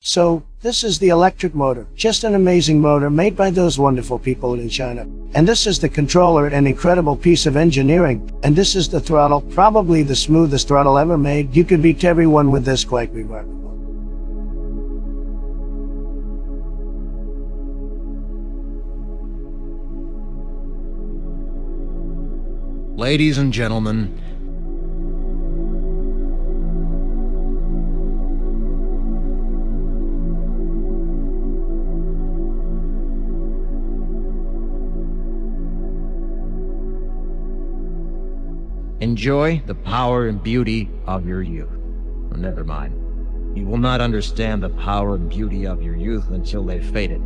So, this is the electric motor, just an amazing motor made by those wonderful people in China. And this is the controller, an incredible piece of engineering. And this is the throttle, probably the smoothest throttle ever made. You could beat everyone with this, quite remarkable. Ladies and gentlemen, enjoy the power and beauty of your youth. Oh, never mind. You will not understand the power and beauty of your youth until they've faded.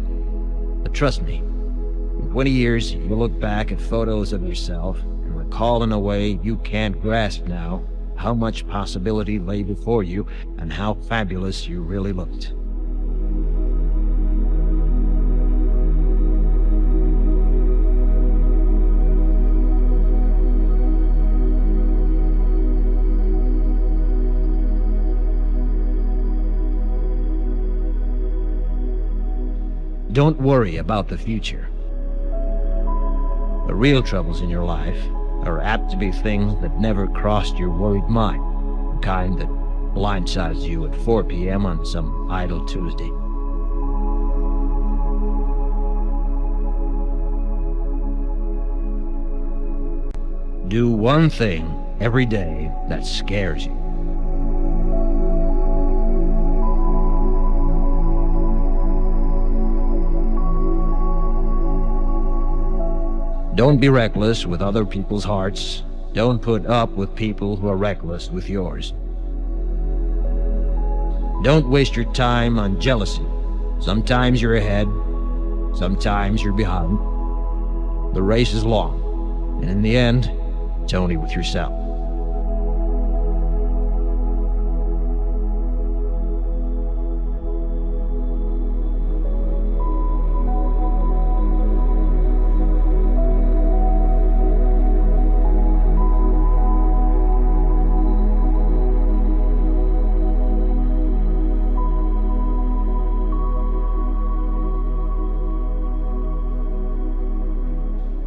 But trust me, in 20 years, you'll look back at photos of yourself and recall in a way you can't grasp now how much possibility lay before you and how fabulous you really looked. Don't worry about the future. The real troubles in your life are apt to be things that never crossed your worried mind, the kind that blindsides you at 4 p.m. on some idle Tuesday. Do one thing every day that scares you. Don't be reckless with other people's hearts. Don't put up with people who are reckless with yours. Don't waste your time on jealousy. Sometimes you're ahead, sometimes you're behind. The race is long, and in the end, it's only with yourself.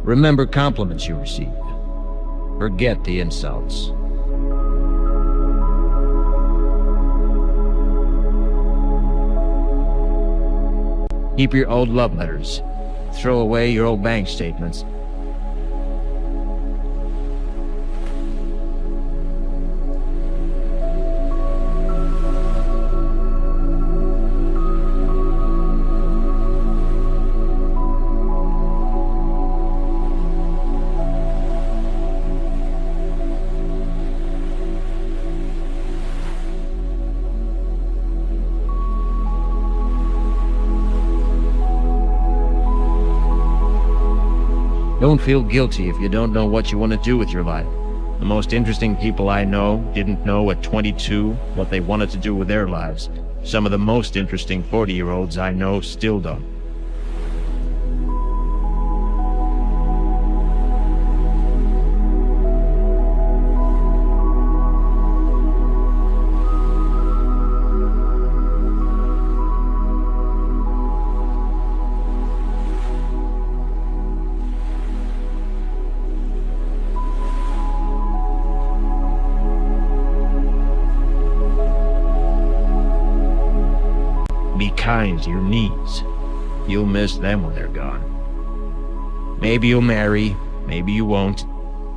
Remember compliments you receive. Forget the insults. Keep your old love letters. Throw away your old bank statements. Don't feel guilty if you don't know what you want to do with your life. The most interesting people I know didn't know at 22 what they wanted to do with their lives. Some of the most interesting 40-year-olds I know still don't. Be kind to your needs. You'll miss them when they're gone. Maybe you'll marry, maybe you won't.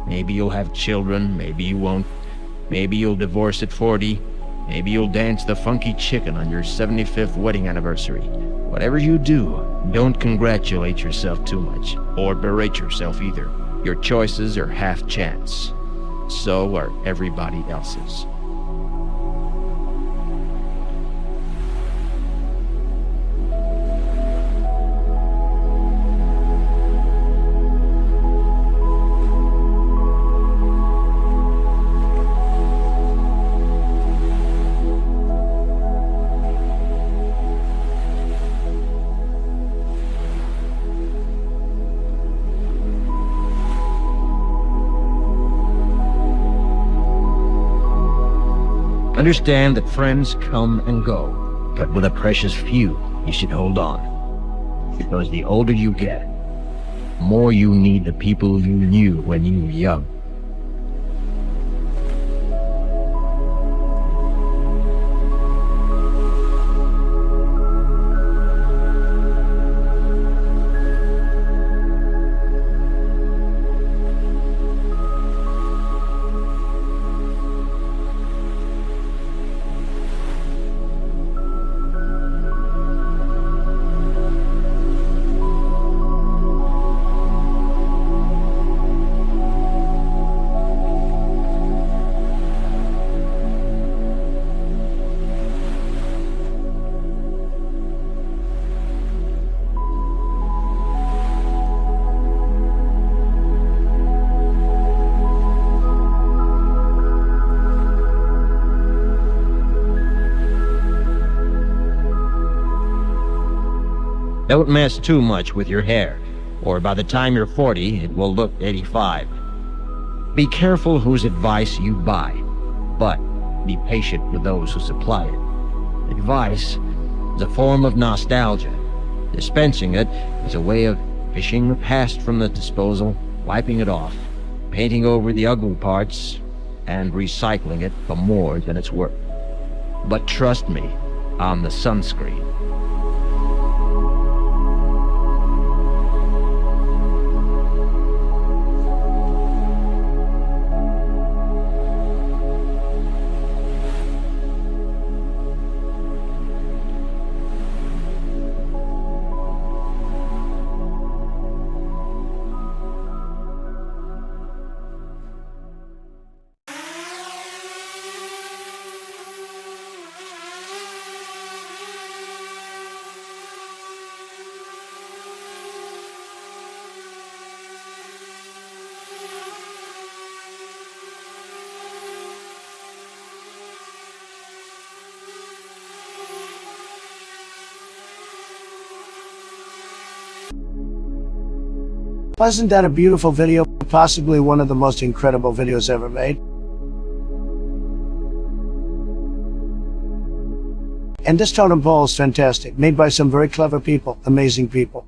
Maybe you'll have children, maybe you won't. Maybe you'll divorce at 40. Maybe you'll dance the funky chicken on your 75th wedding anniversary. Whatever you do, don't congratulate yourself too much, or berate yourself either. Your choices are half chance. So are everybody else's. Understand that friends come and go. but with a precious few, you should hold on. Because the older you get, the more you need the people you knew when you were young. Don't mess too much with your hair, or by the time you're 40, it will look 85. Be careful whose advice you buy, but be patient with those who supply it. Advice is a form of nostalgia. Dispensing it is a way of fishing the past from the disposal, wiping it off, painting over the ugly parts, and recycling it for more than it's worth. But trust me on the sunscreen. Wasn't that a beautiful video? Possibly one of the most incredible videos ever made. And this totem pole is fantastic, made by some very clever people, amazing people.